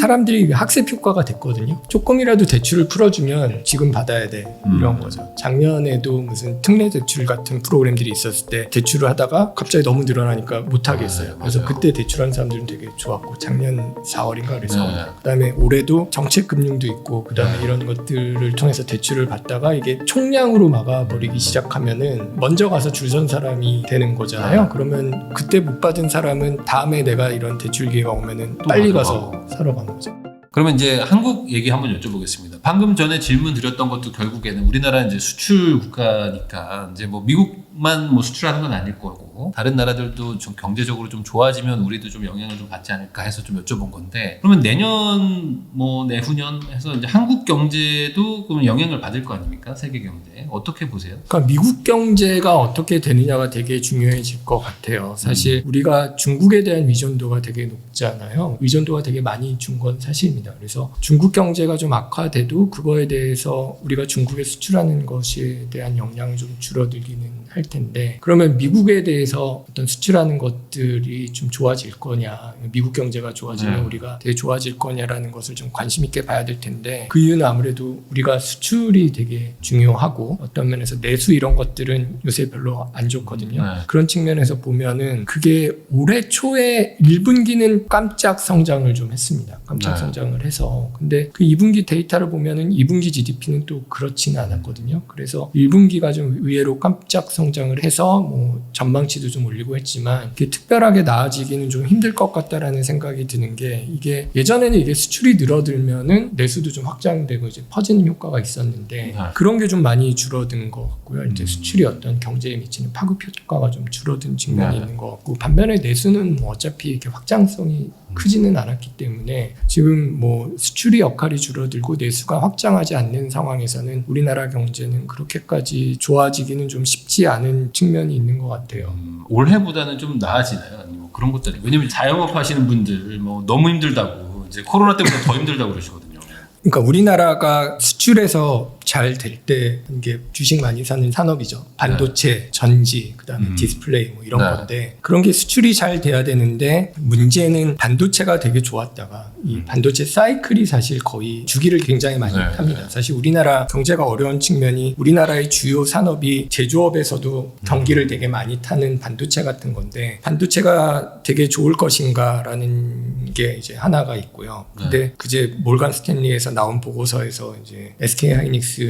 사람들이 학습 효과가 됐거든요. 조금이라도 대출을 풀어주면 지금 받아야 돼 이런 거죠. 작년에도 무슨 특례 대출 같은 프로그램들이 있었을 때 대출을 하다가 갑자기 너무 늘어나니까 못 하겠어요. 그래서 그때 대출한 사람들은 되게 좋았고 작년 4월인가 그래서 그다음에 올해도 정책금융도 있고 그다음에 이런 것들을 통해서 대출을 받다가 이게 총량으로 막아버리기 시작하면은 먼저 가서 줄 선 사람이 되는 거잖아요. 그러면 그때 못 받은 사람은 다음에 내가 이런 대출 기회가 오면은 빨리 가서 사러 가는 거죠. 그러면 이제 한국 얘기 한번 여쭤보겠습니다. 방금 전에 질문 드렸던 것도 결국에는 우리나라는 이제 수출 국가니까 이제 뭐 미국만 뭐 수출하는 건 아닐 거고 다른 나라들도 좀 경제적으로 좀 좋아지면 우리도 좀 영향을 좀 받지 않을까 해서 좀 여쭤본 건데 그러면 내년 뭐 내후년 해서 이제 한국 경제도 그러면 영향을 받을 거 아닙니까? 세계 경제 어떻게 보세요? 그러니까 미국 경제가 어떻게 되느냐가 되게 중요해질 것 같아요. 사실 우리가 중국에 대한 의존도가 되게 높잖아요. 의존도가 되게 많이 준 건 사실입니다. 그래서 중국 경제가 좀 악화돼도 그거에 대해서 우리가 중국에 수출하는 것에 대한 영향이 좀 줄어들기는 할 텐데 그러면 미국에 대해서 어떤 수출하는 것들이 좀 좋아질 거냐 미국 경제가 좋아지면 우리가 되게 좋아질 거냐라는 것을 좀 관심 있게 봐야 될 텐데 그 이유는 아무래도 우리가 수출이 되게 중요하고 어떤 면에서 내수 이런 것들은 요새 별로 안 좋거든요. 그런 측면에서 보면은 그게 올해 초에 1분기는 깜짝 성장을 좀 했습니다. 깜짝 성장을 해서 근데 그 2분기 데이터를 보면은 2분기 GDP는 또 그렇지는 않았거든요. 그래서 1분기가 좀 의외로 깜짝 성장을 해서 뭐 전망치도 좀 올리고 했지만 이게 특별하게 나아지기는 좀 힘들 것 같다라는 생각이 드는 게 이게 예전에는 이게 수출이 늘어들면은 내수도 좀 확장되고 이제 퍼지는 효과가 있었는데 그런 게 좀 많이 줄어든 것 같고요. 이제 수출이 어떤 경제에 미치는 파급 효과가 좀 줄어든 측면이 있는 것 같고 반면에 내수는 뭐 어차피 이렇게 확장성이 크지는 않았기 때문에 지금 뭐 수출이 역할이 줄어들고 내수가 확장하지 않는 상황에서는 우리나라 경제는 그렇게까지 좋아지기는 좀 쉽지 않은 측면이 있는 것 같아요. 올해보다는 좀 나아지나요? 아니면 뭐 그런 것들이 왜냐면 자영업 하시는 분들 뭐 너무 힘들다고 이제 코로나 때문에 더 힘들다고 그러시거든요. 그러니까 우리나라가 수출에서 잘 될 때 이게 주식 많이 사는 산업이죠. 반도체, 전지, 그다음에 디스플레이 뭐 이런 건데 그런 게 수출이 잘 돼야 되는데 문제는 반도체가 되게 좋았다가 이 반도체 사이클이 사실 거의 주기를 굉장히 많이 합니다. 사실 우리나라 경제가 어려운 측면이 우리나라의 주요 산업이 제조업에서도 경기를 되게 많이 타는 반도체 같은 건데 반도체가 되게 좋을 것인가라는 게 이제 하나가 있고요. 근데 그제 몰간 스탠리에서 나온 보고서에서 이제 SK 하이닉스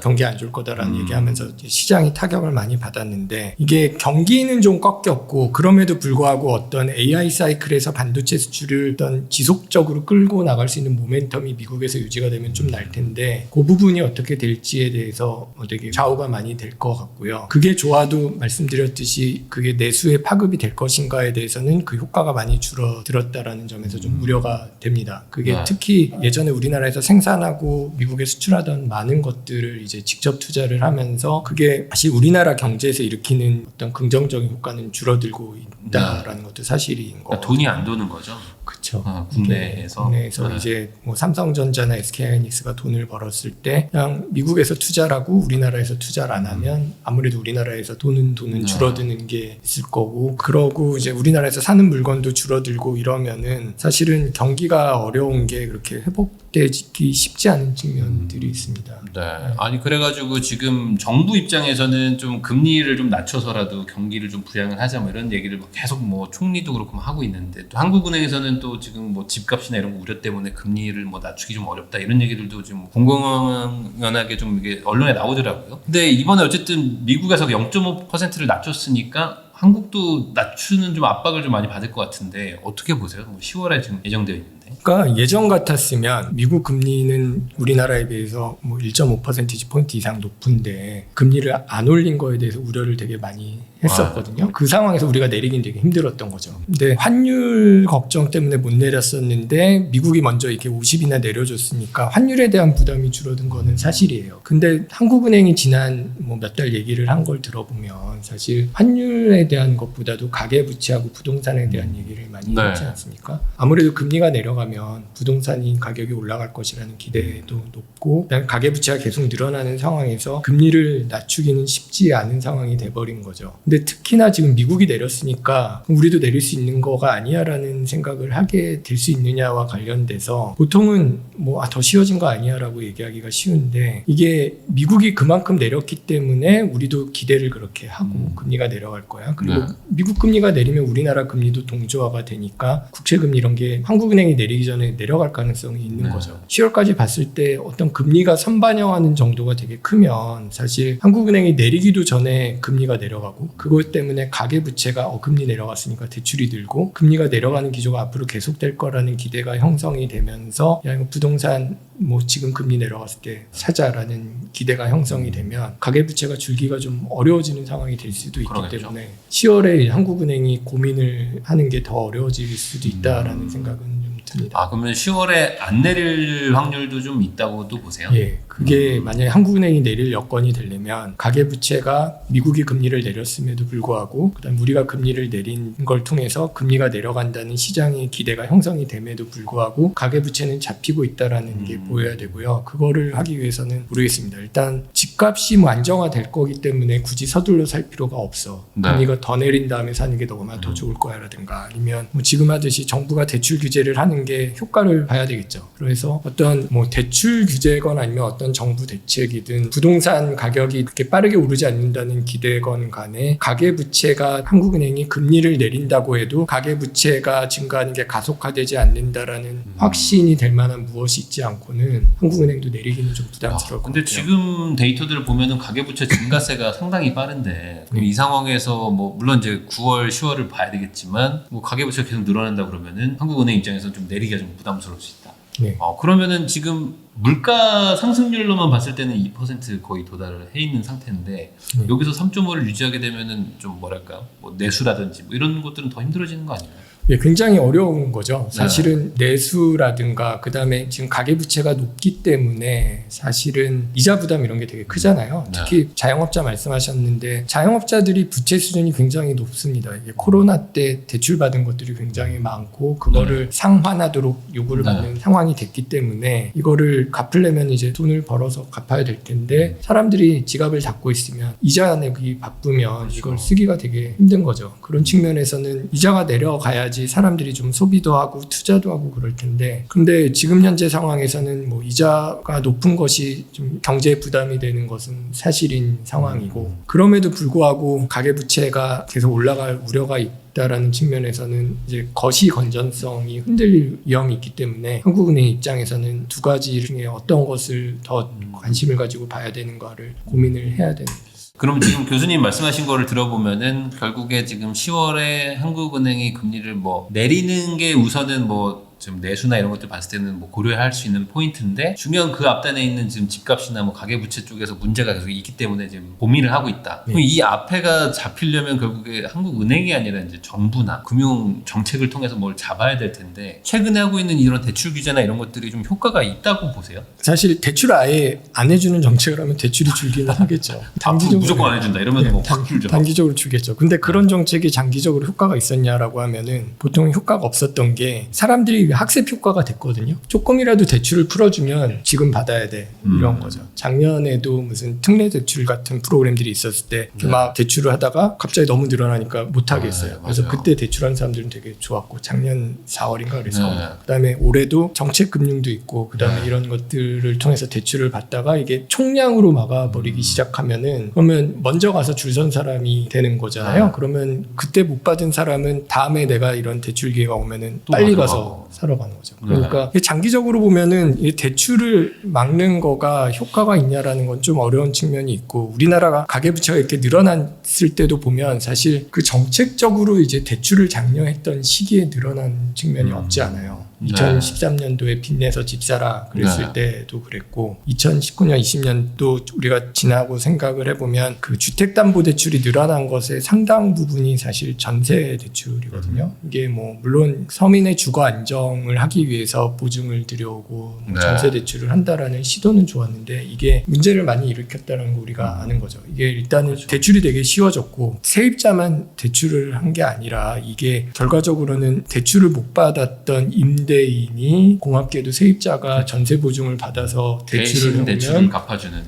경기 안 좋을 거다라는 얘기하면서 시장이 타격을 많이 받았는데 이게 경기는 좀 꺾였고 그럼에도 불구하고 어떤 AI 사이클에서 반도체 수출을 어떤 지속적으로 끌고 나갈 수 있는 모멘텀이 미국에서 유지가 되면 좀 날 텐데 그 부분이 어떻게 될지에 대해서 되게 좌우가 많이 될 것 같고요. 그게 좋아도 말씀드렸듯이 그게 내수의 파급이 될 것인가에 대해서는 그 효과가 많이 줄어들었다라는 점에서 좀 우려가 됩니다. 그게 특히 예전에 우리나라에서 생산하고 미국에 수출하던 많은 것들을 이제 직접 투자를 하면서 그게 다시 우리나라 경제에서 일으키는 어떤 긍정적인 효과는 줄어들고 있다라는 것도 사실인 거. 돈이 안 도는 거죠. 그렇죠. 국내에서 이제 뭐 삼성전자나 SK하이닉스가 돈을 벌었을 때 그냥 미국에서 투자를 하고 우리나라에서 투자를 안 하면 아무래도 우리나라에서 돈은 줄어드는 게 있을 거고 그러고 이제 우리나라에서 사는 물건도 줄어들고 이러면은 사실은 경기가 어려운 게 그렇게 회복되기 쉽지 않은 측면들이 있습니다. 네. 아니 그래가지고 지금 정부 입장에서는 좀 금리를 좀 낮춰서라도 경기를 좀 부양을 하자 뭐 이런 얘기를 계속 뭐 총리도 그렇고 하고 있는데 또 한국은행에서는 또 지금 뭐 집값이나 이런 거 우려 때문에 금리를 뭐 낮추기 좀 어렵다 이런 얘기들도 지금 공공연하게 좀 이게 언론에 나오더라고요. 근데 이번에 어쨌든 미국에서 0.5%를 낮췄으니까 한국도 낮추는 좀 압박을 좀 많이 받을 것 같은데 어떻게 보세요? 뭐 10월에 지금 예정되어 있는데. 그러니까 예전 같았으면 미국 금리는 우리나라에 비해서 뭐 1.5%포인트 포인트 이상 높은데 금리를 안 올린 거에 대해서 우려를 되게 많이 했었거든요. 그 상황에서 우리가 내리긴 되게 힘들었던 거죠. 근데 환율 걱정 때문에 못 내렸었는데 미국이 먼저 이렇게 50이나 내려줬으니까 환율에 대한 부담이 줄어든 거는 사실이에요. 근데 한국은행이 지난 뭐 몇 달 얘기를 한 걸 들어보면 사실 환율에 대한 것보다도 가계부채하고 부동산에 대한 얘기를 많이 하지 않습니까? 아무래도 금리가 내려가면 부동산이 가격이 올라갈 것이라는 기대도 높고 그다음에 가계부채가 계속 늘어나는 상황에서 금리를 낮추기는 쉽지 않은 상황이 돼버린 거죠. 근데 특히나 지금 미국이 내렸으니까 우리도 내릴 수 있는 거가 아니야라는 생각을 하게 될 수 있느냐와 관련돼서 보통은 뭐 더 쉬워진 거 아니야라고 얘기하기가 쉬운데 이게 미국이 그만큼 내렸기 때문에 우리도 기대를 그렇게 하고 금리가 내려갈 거야. 그리고 미국 금리가 내리면 우리나라 금리도 동조화가 되니까 국채금리 이런 게 한국은행이 내리기 전에 내려갈 가능성이 있는 거죠. 10월까지 봤을 때 어떤 금리가 선반영하는 정도가 되게 크면 사실 한국은행이 내리기도 전에 금리가 내려가고 그것 때문에 가계부채가 금리 내려갔으니까 대출이 늘고 금리가 내려가는 기조가 앞으로 계속될 거라는 기대가 형성이 되면서 야 이거 부동산 뭐 지금 금리 내려갔을 때 사자라는 기대가 형성이 되면 가계부채가 줄기가 좀 어려워지는 상황이 될 수도 있기 그러겠죠. 때문에 10월에 한국은행이 고민을 하는 게 더 어려워질 수도 있다라는 생각은 좀 듭니다. 그러면 10월에 안 내릴 확률도 좀 있다고도 보세요? 예, 그게 만약에 한국은행이 내릴 여건이 되려면 가계부채가 미국이 금리를 내렸음에도 불구하고 그다음 우리가 금리를 내린 걸 통해서 금리가 내려간다는 시장의 기대가 형성이 됨에도 불구하고 가계부채는 잡히고 있다라는 게 보여야 되고요. 그거를 하기 위해서는 모르겠습니다. 일단 집값이 뭐 안정화될 거기 때문에 굳이 서둘러 살 필요가 없어. 네. 금리가 더 내린 다음에 사는 게 너무나 더 좋을 거야라든가 아니면 뭐 지금 하듯이 정부가 대출 규제를 하는 게 효과를 봐야 되겠죠. 그래서 어떤 뭐 대출 규제건 아니면 어떤 정부 대책이든 부동산 가격이 그렇게 빠르게 오르지 않는다는 기대건 간에 가계부채가 한국은행이 금리를 내린다고 해도 가계부채가 증가하는 게 가속화되지 않는다라는 확신이 될 만한 무엇이 있지 않고는 한국은행도 내리기는 좀 부담스러울 것 근데 같아요. 지금 데이터들을 보면은 가계부채 증가세가 상당히 빠른데 그럼 이 상황에서 뭐 물론 이제 9월, 10월을 봐야 되겠지만 뭐 가계부채가 계속 늘어난다 그러면은 한국은행 입장에서는 좀 내리기가 좀 부담스러울 수 있다. 네. 그러면은 지금 물가 상승률로만 봤을 때는 2% 거의 도달을 해 있는 상태인데 여기서 3.5를 유지하게 되면은 좀 뭐랄까 뭐 내수라든지 뭐 이런 것들은 더 힘들어지는 거 아닌가요? 예, 굉장히 어려운 거죠. 사실은 내수라든가 그다음에 지금 가계부채가 높기 때문에 사실은 이자 부담 이런 게 되게 크잖아요. 특히 자영업자 말씀하셨는데 자영업자들이 부채 수준이 굉장히 높습니다. 이게 코로나 때 대출 받은 것들이 굉장히 많고 그거를 상환하도록 요구를 받는 상황이 됐기 때문에 이거를 갚으려면 이제 돈을 벌어서 갚아야 될 텐데 사람들이 지갑을 닫고 있으면 이자 내기 바쁘면 이걸 쓰기가 되게 힘든 거죠. 그런 측면에서는 이자가 내려가야지 사람들이 좀 소비도 하고 투자도 하고 그럴 텐데 근데 지금 현재 상황에서는 뭐 이자가 높은 것이 좀 경제 부담이 되는 것은 사실인 상황이고 그럼에도 불구하고 가계부채가 계속 올라갈 우려가 있다라는 측면에서는 이제 거시 건전성이 흔들릴 위험이 있기 때문에 한국은행 입장에서는 두 가지 중에 어떤 것을 더 관심을 가지고 봐야 되는가를 고민을 해야 되는 거죠. 그럼 지금 교수님 말씀하신 거를 들어보면은 결국에 지금 10월에 한국은행이 금리를 뭐 내리는 게 우선은 뭐 지금 내수나 이런 것들 봤을 때는 뭐 고려할 수 있는 포인트인데 중요한 그 앞단에 있는 지금 집값이나 뭐 가계부채 쪽에서 문제가 계속 있기 때문에 지금 고민을 하고 있다. 그럼 이 앞에가 잡히려면 결국에 한국은행이 아니라 이제 정부나 금융 정책을 통해서 뭘 잡아야 될 텐데 최근에 하고 있는 이런 대출 규제나 이런 것들이 좀 효과가 있다고 보세요? 사실 대출 아예 안 해주는 정책을 하면 대출이 줄기는 하겠죠. 단기적으로 무조건 안 해준다 이러면 뭐 확 줄죠. 단기적으로 줄겠죠. 근데 그런 정책이 장기적으로 효과가 있었냐라고 하면은 보통 효과가 없었던 게 사람들이 학습 효과가 됐거든요. 조금이라도 대출을 풀어주면 지금 받아야 돼 이런 거죠. 작년에도 무슨 특례 대출 같은 프로그램들이 있었을 때 막 대출을 하다가 갑자기 너무 늘어나니까 못 하겠어요. 그래서 그때 대출한 사람들은 되게 좋았고 작년 4월인가 그래서 그다음에 올해도 정책 금융도 있고 그다음에 이런 것들을 통해서 대출을 받다가 이게 총량으로 막아버리기 시작하면은 그러면 먼저 가서 줄 선 사람이 되는 거잖아요. 그러면 그때 못 받은 사람은 다음에 내가 이런 대출 기회가 오면은 빨리 가서 사러 가는 거죠. 그러니까 장기적으로 보면은 이 대출을 막는 거가 효과가 있냐라는 건 좀 어려운 측면이 있고 우리나라가 가계부채가 이렇게 늘어났을 때도 보면 사실 그 정책적으로 이제 대출을 장려했던 시기에 늘어난 측면이 없지 않아요. 2013년도에 빚내서 집 사라 그랬을 때도 그랬고 2019년 20년도 우리가 지나고 생각을 해보면 그 주택담보대출이 늘어난 것의 상당 부분이 사실 전세 대출이거든요. 이게 뭐 물론 서민의 주거 안정을 하기 위해서 보증을 들여오고 전세 대출을 한다라는 시도는 좋았는데 이게 문제를 많이 일으켰다는 거 우리가 아는 거죠. 이게 일단은 대출이 되게 쉬워졌고 세입자만 대출을 한 게 아니라 이게 결과적으로는 대출을 못 받았던 임대인이 공합계도 세입자가 전세 보증을 받아서 대출을 대신 해오면 대출을 갚아주는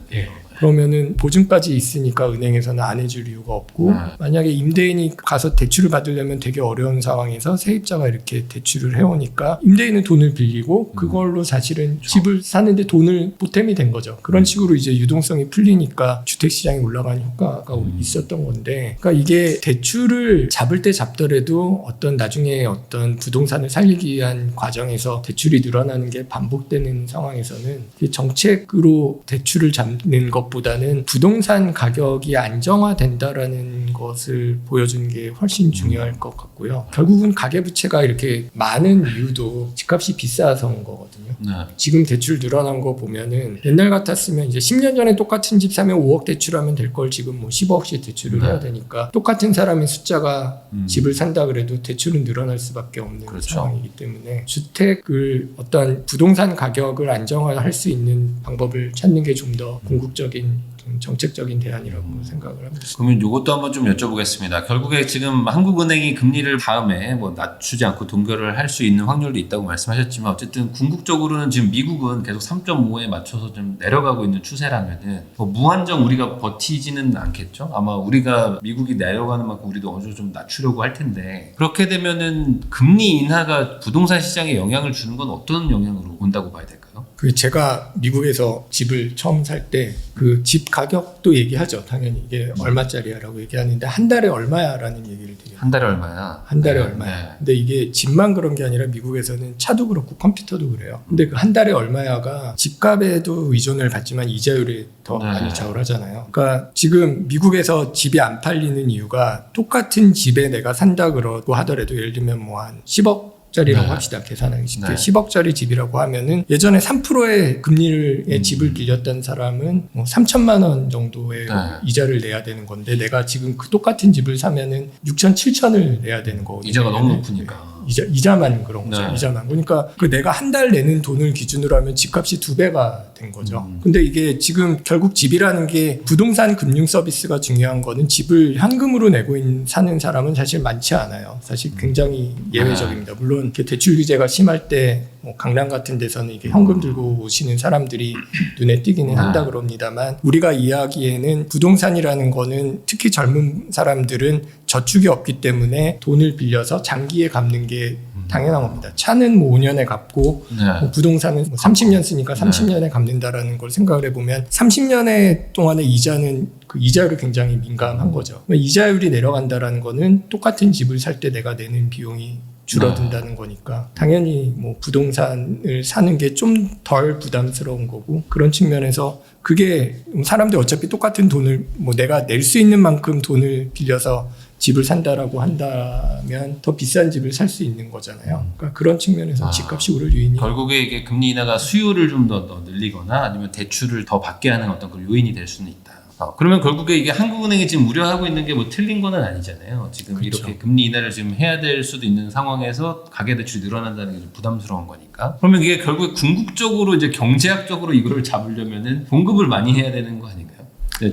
그러면은 보증까지 있으니까 은행에서는 안 해줄 이유가 없고 만약에 임대인이 가서 대출을 받으려면 되게 어려운 상황에서 세입자가 이렇게 대출을 해오니까 임대인은 돈을 빌리고 그걸로 사실은 집을 사는데 돈을 보탬이 된 거죠. 그런 식으로 이제 유동성이 풀리니까 주택시장이 올라가는 효과가 있었던 건데, 그러니까 이게 대출을 잡을 때 잡더라도 어떤 나중에 어떤 부동산을 살리기 위한 과정에서 대출이 늘어나는 게 반복되는 상황에서는 정책으로 대출을 잡는 것보다는 부동산 가격이 안정화된다라는 것을 보여주는 게 훨씬 중요할 것 같고요. 결국은 가계부채가 이렇게 많은 이유도 집값이 비싸서인 거거든요. 지금 대출 늘어난 거 보면은 옛날 같았으면 이제 10년 전에 똑같은 집 사면 5억 대출하면 될 걸 지금 뭐 10억씩 대출을 해야 되니까 똑같은 사람의 숫자가 집을 산다 그래도 대출은 늘어날 수밖에 없는 상황이기 때문에 주택을 어떤 부동산 가격을 안정화할 수 있는 방법을 찾는 게 좀 더 궁극적인 좀 정책적인 대안이라고 생각을 합니다. 그러면 이것도 한번 좀 여쭤보겠습니다. 결국에 지금 한국은행이 금리를 다음에 뭐 낮추지 않고 동결을 할 수 있는 확률도 있다고 말씀하셨지만 어쨌든 궁극적으로는 지금 미국은 계속 3.5에 맞춰서 좀 내려가고 있는 추세라면은 뭐 무한정 우리가 버티지는 않겠죠. 아마 우리가 미국이 내려가는 만큼 우리도 어느 정도 좀 낮추려고 할 텐데, 그렇게 되면은 금리 인하가 부동산 시장에 영향을 주는 건 어떤 영향으로 온다고 봐야 될까요? 그 제가 미국에서 집을 처음 살 때 그 집 가격도 얘기하죠. 당연히 이게 얼마짜리야라고 얘기하는데 한 달에 얼마야라는 얘기를 드려요. 한 달에 얼마야? 한 달에 얼마야. 근데 이게 집만 그런 게 아니라 미국에서는 차도 그렇고 컴퓨터도 그래요. 근데 그 한 달에 얼마야가 집값에도 의존을 받지만 이자율에 더 많이 좌우하잖아요. 그러니까 지금 미국에서 집이 안 팔리는 이유가 똑같은 집에 내가 산다 그러고 하더라도 예를 들면 뭐 한 10억 짜리라고 합시다. 계산하기 쉽게. 10억짜리 집이라고 하면은 예전에 3%의 금리의 집을 빌렸던 사람은 뭐 3천만 원 정도의 이자를 내야 되는 건데 내가 지금 그 똑같은 집을 사면은 6천, 7천을 내야 되는 거거든요. 이자가 너무 높으니까. 이자만 그런 거죠. 이자만. 그러니까 그 내가 한 달 내는 돈을 기준으로 하면 집값이 2배가 된 거죠. 근데 이게 지금 결국 집이라는 게 부동산 금융 서비스가 중요한 거는 집을 현금으로 내고 사는 사람은 사실 많지 않아요. 사실 굉장히 예외적입니다. 물론 이렇게 대출 규제가 심할 때 뭐 강남 같은 데서는 이게 현금 들고 오시는 사람들이 눈에 띄기는 한다 그럽니다만 우리가 이야기에는 부동산이라는 거는 특히 젊은 사람들은 저축이 없기 때문에 돈을 빌려서 장기에 갚는 게 당연한 겁니다. 차는 뭐 5년에 갚고 뭐 부동산은 뭐 30년 쓰니까 30년에 갚는다라는 걸 생각을 해보면 30년의 동안의 이자는 그 이자율이 굉장히 민감한 거죠. 이자율이 내려간다라는 거는 똑같은 집을 살 때 내가 내는 비용이 줄어든다는 거니까 당연히 뭐 부동산을 사는 게 좀 덜 부담스러운 거고, 그런 측면에서 그게 사람들이 어차피 똑같은 돈을 뭐 내가 낼 수 있는 만큼 돈을 빌려서 집을 산다라고 한다면 더 비싼 집을 살 수 있는 거잖아요. 그러니까 그런 측면에서 집값이 오를 요인이 결국에 이게 금리 인하가 수요를 좀 더 늘리거나 아니면 대출을 더 받게 하는 어떤 그런 요인이 될 수는 있다. 그러면 결국에 이게 한국은행이 지금 우려하고 있는 게 뭐 틀린 건 아니잖아요. 지금 그렇죠. 이렇게 금리 인하를 지금 해야 될 수도 있는 상황에서 가계대출이 늘어난다는 게 좀 부담스러운 거니까. 그러면 이게 결국에 궁극적으로 이제 경제학적으로 이거를 잡으려면은 공급을 많이 해야 되는 거 아닌가요?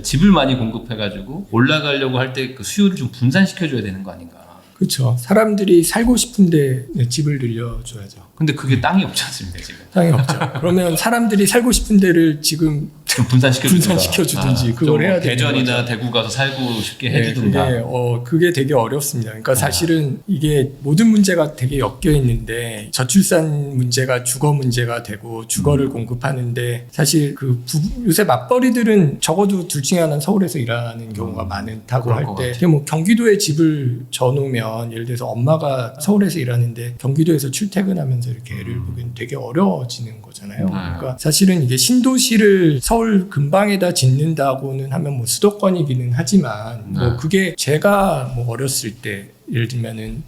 집을 많이 공급해가지고 올라가려고 할 때 그 수요를 좀 분산시켜줘야 되는 거 아닌가? 그렇죠. 사람들이 살고 싶은데 집을 늘려줘야죠. 근데 그게 땅이 없지 않습니까 지금? 땅이 없죠. 그러면 사람들이 살고 싶은 데를 지금 분산시켜주든지 그걸 해야 되는 대전이나 거죠. 대구 가서 살고 싶게 해주든가. 그게 되게 어렵습니다. 그러니까 사실은 이게 모든 문제가 되게 엮여 있는데 저출산 문제가 주거 문제가 되고 주거를 공급하는데 사실 요새 맞벌이들은 적어도 둘 중에 하나는 서울에서 일하는 경우가 많다고 할 때 뭐 경기도에 집을 져놓으면 예를 들어서 엄마가 서울에서 일하는데 경기도에서 출퇴근하면서 이렇게 애를 보기엔 되게 어려워지는 거잖아요. 그러니까 사실은 이게 신도시를 서울 근방에다 짓는다고는 하면 뭐 수도권이기는 하지만 뭐 그게 제가 뭐 어렸을 때 예를 들면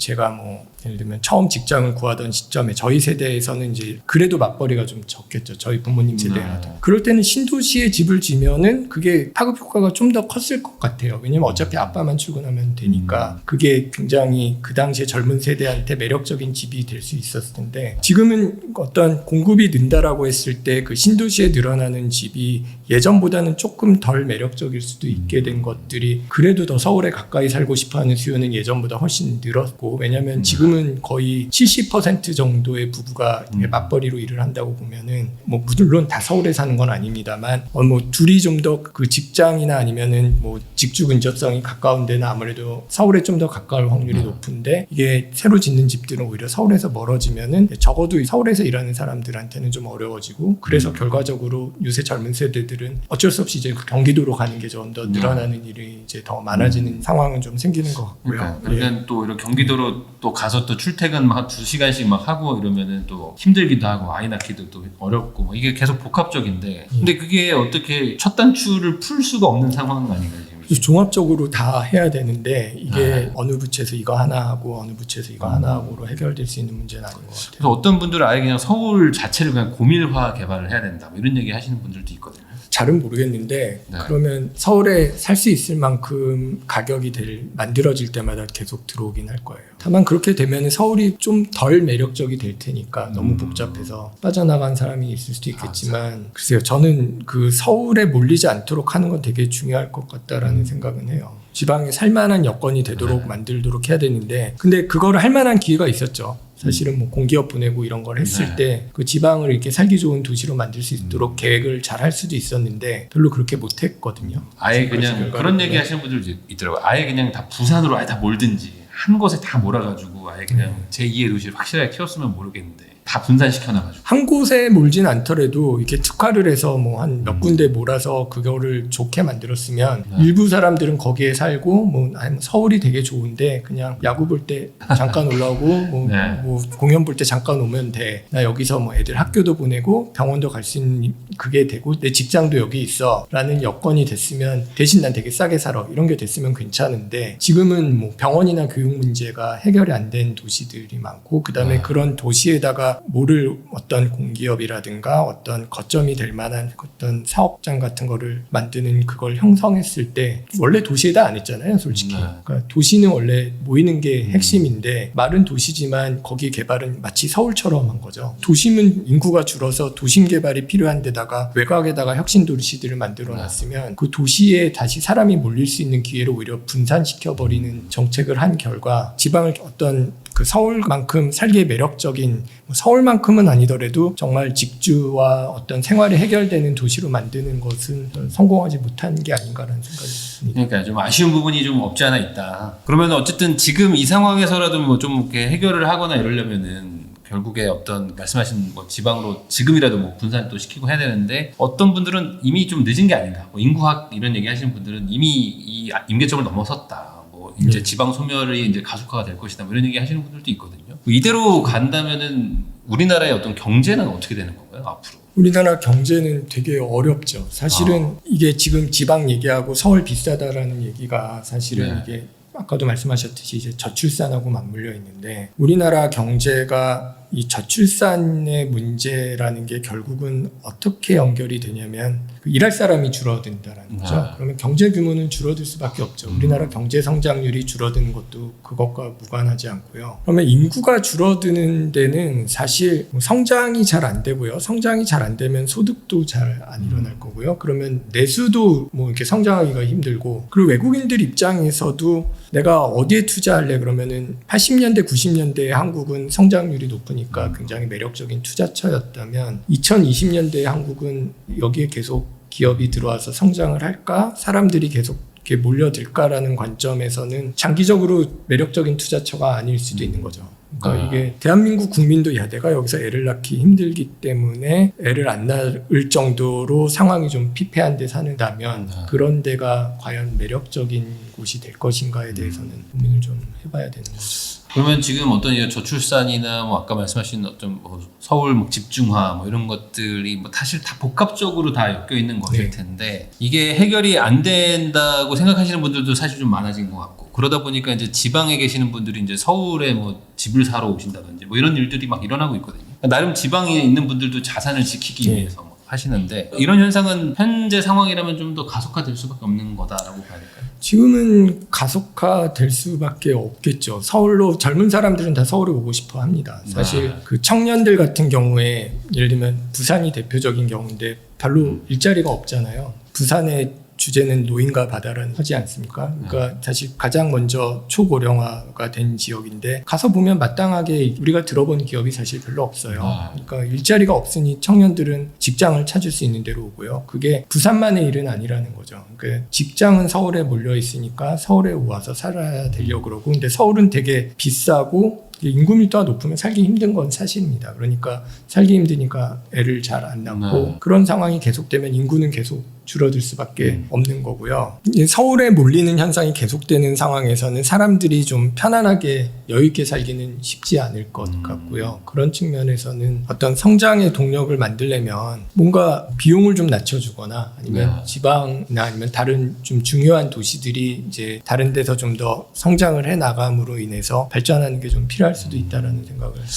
처음 직장을 구하던 시점에 저희 세대에서는 이제 그래도 맞벌이가 좀 적겠죠. 저희 부모님 세대라도. 그럴 때는 신도시에 집을 지면은 그게 파급 효과가 좀 더 컸을 것 같아요. 왜냐면 어차피 아빠만 출근하면 되니까 그게 굉장히 그 당시에 젊은 세대한테 매력적인 집이 될 수 있었을 텐데 지금은 어떤 공급이 는다라고 했을 때 그 신도시에 늘어나는 집이 예전보다는 조금 덜 매력적일 수도 있게 된 것들이 그래도 더 서울에 가까이 살고 싶어하는 수요는 예전보다 훨씬 늘었고, 왜냐하면 지금 요즘은 거의 70% 정도의 부부가 맞벌이로 일을 한다고 보면은 뭐 물론 다 서울에 사는 건 아닙니다만 뭐 둘이 좀 더 그 직장이나 아니면은 뭐 직주 근접성이 가까운 데는 아무래도 서울에 좀 더 가까울 확률이 높은데 이게 새로 짓는 집들은 오히려 서울에서 멀어지면은 적어도 서울에서 일하는 사람들한테는 좀 어려워지고 그래서 결과적으로 요새 젊은 세대들은 어쩔 수 없이 이제 경기도로 가는 게 좀 더 늘어나는 일이 이제 더 많아지는 상황은 좀 생기는 것 같고요. 그러니까 또 이런 경기도로 또 가서 또 출퇴근 막 2시간씩 막 하고 이러면은 또 힘들기도 하고 아이 낳기도 또 어렵고 뭐 이게 계속 복합적인데 근데 그게 어떻게 첫 단추를 풀 수가 없는 상황 아닌가요? 지금? 종합적으로 다 해야 되는데 이게 어느 부처에서 이거 하나 하고 어느 부처에서 이거 하나 하고로 해결될 수 있는 문제는 아닌 것 같아요. 그래서 어떤 분들은 아예 그냥 서울 자체를 그냥 고밀화 개발을 해야 된다 뭐 이런 얘기 하시는 분들도 있거든요. 잘은 모르겠는데 그러면 서울에 살 수 있을 만큼 가격이 만들어질 때마다 계속 들어오긴 할 거예요. 다만 그렇게 되면 서울이 좀 덜 매력적이 될 테니까 너무 복잡해서 빠져나간 사람이 있을 수도 있겠지만 글쎄요, 저는 그 서울에 몰리지 않도록 하는 건 되게 중요할 것 같다라는 생각은 해요. 지방에 살만한 여건이 되도록 만들도록 해야 되는데 근데 그거를 할 만한 기회가 있었죠. 사실은 뭐 공기업 보내고 이런 걸 했을 때 그 지방을 이렇게 살기 좋은 도시로 만들 수 있도록 계획을 잘 할 수도 있었는데 별로 그렇게 못했거든요. 아예 그냥 그런 얘기 하시는 분들 있더라고요. 아예 그냥 다 부산으로 아예 다 몰든지 한 곳에 다 몰아가지고 아예 그냥 제2의 도시를 확실하게 키웠으면 모르겠는데 다 분산시켜놔가지고 한 곳에 몰진 않더라도 이렇게 특화를 해서 뭐 한 몇 군데 몰아서 그거를 좋게 만들었으면 일부 사람들은 거기에 살고 뭐 서울이 되게 좋은데 그냥 야구 볼 때 잠깐 올라오고 뭐 공연 볼 때 잠깐 오면 돼. 나 여기서 뭐 애들 학교도 보내고 병원도 갈 수 있는 그게 되고 내 직장도 여기 있어 라는 여건이 됐으면 대신 난 되게 싸게 살아 이런 게 됐으면 괜찮은데 지금은 뭐 병원이나 교육 문제가 해결이 안 된 도시들이 많고 그 다음에 그런 도시에다가 모를 어떤 공기업이라든가 어떤 거점이 될 만한 어떤 사업장 같은 거를 만드는 그걸 형성했을 때 원래 도시에다 안 했잖아요, 솔직히. 그러니까 도시는 원래 모이는 게 핵심인데 말은 도시지만 거기 개발은 마치 서울처럼 한 거죠. 도심은 인구가 줄어서 도심 개발이 필요한 데다가 외곽에다가 혁신 도시들을 만들어 놨으면 그 도시에 다시 사람이 몰릴 수 있는 기회를 오히려 분산시켜 버리는 정책을 한 결과 지방을 어떤 그 서울만큼 살기에 매력적인 서울만큼은 아니더라도 정말 직주와 어떤 생활이 해결되는 도시로 만드는 것은 성공하지 못한 게 아닌가라는 생각이 듭니다. 그러니까 좀 아쉬운 부분이 좀 없지 않아 있다. 그러면 어쨌든 지금 이 상황에서라도 뭐 좀 이렇게 해결을 하거나 이러려면은 결국에 어떤 말씀하신 뭐 지방으로 지금이라도 뭐 분산 또 시키고 해야 되는데 어떤 분들은 이미 좀 늦은 게 아닌가. 뭐 인구학 이런 얘기 하시는 분들은 이미 이 임계점을 넘어섰다. 이제 지방 소멸이 이제 가속화가 될 것이다. 뭐 이런 얘기 하시는 분들도 있거든요. 이대로 간다면은 우리나라의 어떤 경제는 어떻게 되는 건가요, 앞으로? 우리나라 경제는 되게 어렵죠. 사실은 이게 지금 지방 얘기하고 서울 비싸다라는 얘기가 사실은 이게 아까도 말씀하셨듯이 이제 저출산하고 맞물려 있는데 우리나라 경제가 이 저출산의 문제라는 게 결국은 어떻게 연결이 되냐면 일할 사람이 줄어든다라는 거죠. 그러면 경제 규모는 줄어들 수밖에 없죠. 우리나라 경제 성장률이 줄어드는 것도 그것과 무관하지 않고요. 그러면 인구가 줄어드는 데는 사실 성장이 잘 안 되고요. 성장이 잘 안 되면 소득도 잘 안 일어날 거고요. 그러면 내수도 뭐 이렇게 성장하기가 힘들고 그리고 외국인들 입장에서도 내가 어디에 투자할래 그러면은 80년대 90년대 한국은 성장률이 높으니까 굉장히 매력적인 투자처였다면 2020년대 한국은 여기에 계속 기업이 들어와서 성장을 할까? 사람들이 계속 이렇게 몰려들까라는 관점에서는 장기적으로 매력적인 투자처가 아닐 수도 있는 거죠. 그러니까 이게 대한민국 국민도 야 내가 여기서 애를 낳기 힘들기 때문에 애를 안 낳을 정도로 상황이 좀 피폐한 데 사는다면 그런 데가 과연 매력적인 곳이 될 것인가에 대해서는 고민을 좀 해봐야 되는 거죠. 그러면 지금 어떤 저출산이나 뭐 아까 말씀하신 어떤 뭐 서울 뭐 집중화 뭐 이런 것들이 뭐 사실 다 복합적으로 다 엮여 있는 것일 텐데 이게 해결이 안 된다고 생각하시는 분들도 사실 좀 많아진 것 같고 그러다 보니까 이제 지방에 계시는 분들이 이제 서울에 뭐 집을 사러 오신다든지 뭐 이런 일들이 막 일어나고 있거든요. 나름 지방에 있는 분들도 자산을 지키기 위해서 뭐 하시는데 이런 현상은 현재 상황이라면 좀 더 가속화될 수밖에 없는 거다라고 봐야 될까요? 지금은 가속화될 수밖에 없겠죠. 서울로 젊은 사람들은 다 서울에 오고 싶어 합니다. 사실 그 청년들 같은 경우에 예를 들면 부산이 대표적인 경우인데 별로 일자리가 없잖아요. 부산에 주제는 노인과 바다라는 하지 않습니까? 그러니까 사실 가장 먼저 초고령화가 된 지역인데 가서 보면 마땅하게 우리가 들어본 기업이 사실 별로 없어요. 그러니까 일자리가 없으니 청년들은 직장을 찾을 수 있는 데로 오고요. 그게 부산만의 일은 아니라는 거죠. 그러니까 직장은 서울에 몰려 있으니까 서울에 와서 살아야 되려고 그러고 근데 서울은 되게 비싸고 인구 밀도가 높으면 살기 힘든 건 사실입니다. 그러니까 살기 힘드니까 애를 잘 안 낳고 그런 상황이 계속되면 인구는 계속 줄어들 수밖에 없는 거고요. 서울에 몰리는 현상이 계속되는 상황에서는 사람들이 좀 편안하게 여유 있게 살기는 쉽지 않을 것 같고요. 그런 측면에서는 어떤 성장의 동력을 만들려면 뭔가 비용을 좀 낮춰주거나 아니면 지방이나 아니면 다른 좀 중요한 도시들이 이제 다른 데서 좀 더 성장을 해 나감으로 인해서 발전하는 게 좀 필요할 수도 있다라는 생각을 합니다.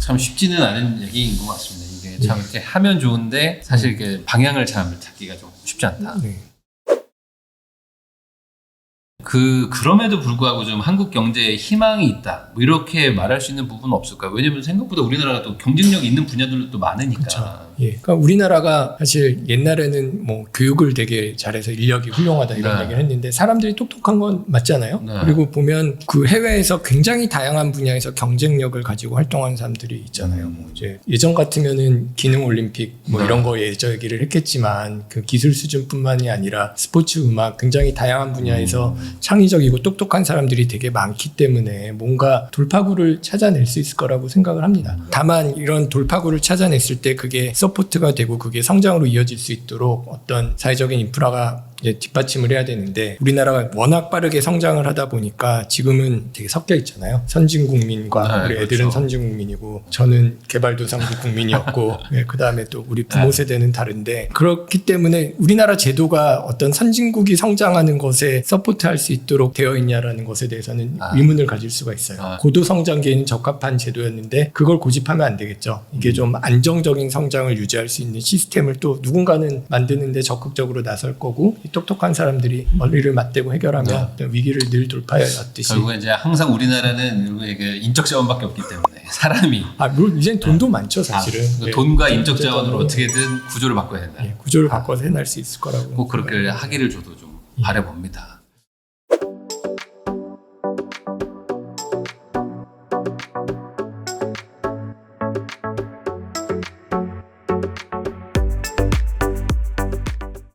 참 쉽지는 않은 얘기인 것 같습니다. 이게 참 이렇게 하면 좋은데 사실 이렇게 방향을 잘 찾기가 좀 쉽지 않다. 네. 그럼에도 불구하고 좀 한국 경제에 희망이 있다. 뭐 이렇게 말할 수 있는 부분은 없을까요? 왜냐면 생각보다 우리나라가 또 경쟁력이 있는 분야들도 또 많으니까. 그렇죠. 예. 그러니까 우리나라가 사실 옛날에는 뭐 교육을 되게 잘해서 인력이 훌륭하다 이런 얘기를 했는데 사람들이 똑똑한 건 맞잖아요. 그리고 보면 그 해외에서 굉장히 다양한 분야에서 경쟁력을 가지고 활동하는 사람들이 있잖아요. 뭐 이제 예전 같으면은 기능 올림픽 뭐 이런 거 얘기를 했겠지만 그 기술 수준뿐만이 아니라 스포츠, 음악 굉장히 다양한 분야에서 창의적이고 똑똑한 사람들이 되게 많기 때문에 뭔가 돌파구를 찾아낼 수 있을 거라고 생각을 합니다. 다만 이런 돌파구를 찾아냈을 때 그게 서포트가 되고 그게 성장으로 이어질 수 있도록 어떤 사회적인 인프라가 뒷받침을 해야 되는데 우리나라가 워낙 빠르게 성장을 하다 보니까 지금은 되게 섞여 있잖아요. 선진 국민과 우리 애들은 선진 국민이고 저는 개발도상국 국민이었고 그 다음에 또 우리 부모 세대는 다른데 그렇기 때문에 우리나라 제도가 어떤 선진국이 성장하는 것에 서포트할 수 있도록 되어 있냐라는 것에 대해서는 의문을 가질 수가 있어요. 고도 성장기에는 적합한 제도였는데 그걸 고집하면 안 되겠죠. 이게 좀 안정적인 성장을 유지할 수 있는 시스템을 또 누군가는 만드는데 적극적으로 나설 거고 똑똑한 사람들이 머리를 맞대고 해결하면 위기를 늘 돌파해왔듯이 결국에 이제 항상 우리나라는 인적 자원밖에 없기 때문에 사람이 물론 이젠 돈도 많죠 사실은. 돈과 인적 자원으로 어떻게든 구조를 바꿔야 된다. 구조를 바꿔서 해낼 수 있을 거라고 꼭 그렇게 하기를 저도 좀 바라봅니다.